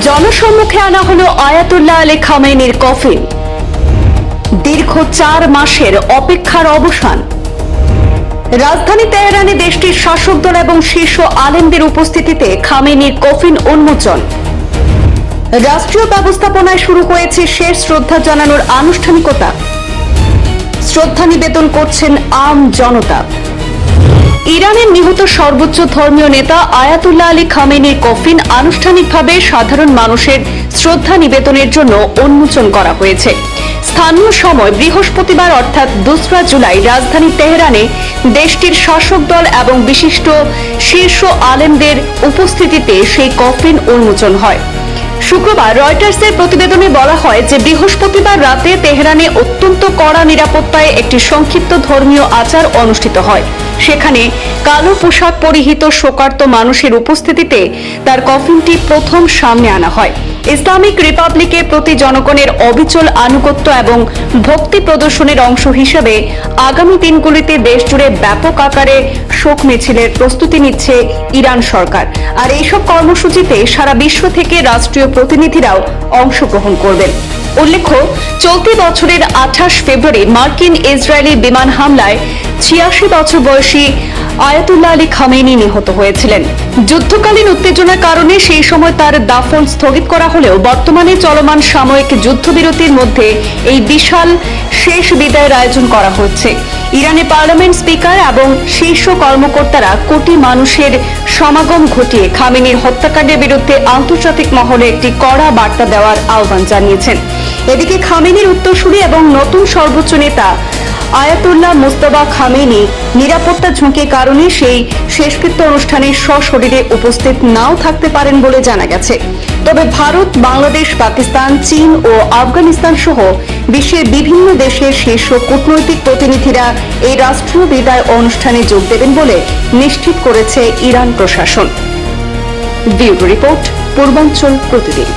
জনসম্মুখে আনা হলো আয়াতুল্লাহ আলী খামেনির কফিন। দীর্ঘ 4 মাসের অপেক্ষার অবসান। রাজধানী তেহরানে দেশটির শাসক দল এবং শীর্ষ আলেমদের উপস্থিতিতে খামেনির কফিন উন্মোচন। রাষ্ট্রীয় ব্যবস্থাপনায় শুরু হয়েছে শেষ শ্রদ্ধা জানানোর আনুষ্ঠানিকতা। শ্রদ্ধা নিবেদন করছেন আম জনতা। ইরানের নিহত সর্বোচ্চ ধর্মীয় নেতা আয়াতুল্লাহ আলী খামেনির কফিন আনুষ্ঠানিকভাবে সাধারণ মানুষের শ্রদ্ধা নিবেদনের জন্য উন্মোচন করা হয়েছে। স্থানীয় সময় বৃহস্পতিবার অর্থাৎ 2 জুলাই রাজধানী তেহরানে দেশটির শাসক দল এবং বিশিষ্ট শীর্ষ আলেমদের উপস্থিতিতে সেই কফিন উন্মোচন হয়। শুক্রবার রয়টার্সের প্রতিবেদনে বলা হয় যে বৃহস্পতিবার রাতে তেহরানে অত্যন্ত কড়া নিরাপত্তায় একটি সংক্ষিপ্ত ধর্মীয় আচার অনুষ্ঠিত হয়। সেখানে কালো পোশাক পরিহিত শোকার্ত মানুষের উপস্থিতিতে তার কফিনটি প্রথম সামনে আনা হয়। ইসলামিক রিপাবলিকের প্রতি জনগণের অবিচল আনুগত্য এবং ভক্তি প্রদর্শনের অংশ হিসেবে আগামী দিনগুলিতে দেশজুড়ে ব্যাপক আকারে শোক মিছিলের প্রস্তুতি নিচ্ছে ইরান সরকার। আর এইসব কর্মসূচিতে সারা বিশ্ব থেকে রাষ্ট্রীয় প্রতিনিধিরাও অংশগ্রহণ করবেন। উল্লেখ্য, চলতি বছরের 28 ফেব্রুয়ারি মার্কিন ইসরায়েলি বিমান হামলায় 86 বছর বয়সী আয়াতুল্লাহ আলী খামেনি নিহত হয়েছিলেন। যুদ্ধকালীন উত্তেজনার কারণে সেই সময় তার দাফন স্থগিত করা হলেও বর্তমানে চলমান সাময়িক যুদ্ধবিরতির মধ্যে এই বিশাল শেষ বিদায়ের আয়োজন করা হচ্ছে। ইরানে পার্লামেন্ট স্পিকার এবং শীর্ষ কর্মকর্তারা কোটি মানুষের সমাগম ঘটিয়ে খামেনির হত্যাকাণ্ডের বিরুদ্ধে আন্তর্জাতিক মহলে একটি কড়া বার্তা দেওয়ার আহ্বান জানিয়েছেন। এদিকে খামেনির উত্তরসূরি এবং নতুন সর্বোচ্চ নেতা আয়াতুল্লাহ মুজতবা খামেনি নিরাপত্তা ঝুঁকির কারণে সেই শেষকৃত্য অনুষ্ঠানে সশরীরে উপস্থিত নাও থাকতে পারেন বলে জানা গেছে। তবে ভারত, বাংলাদেশ, পাকিস্তান, চীন ও আফগানিস্তান সহ বিশ্বের বিভিন্ন দেশের শীর্ষ কূটনৈতিক প্রতিনিধিরা এই রাষ্ট্রীয় বিদায় অনুষ্ঠানে যোগ দেবেন বলে নিশ্চিত করেছে ইরান প্রশাসন। ব্যুরো রিপোর্ট, পূর্বাঞ্চল প্রতিদিন।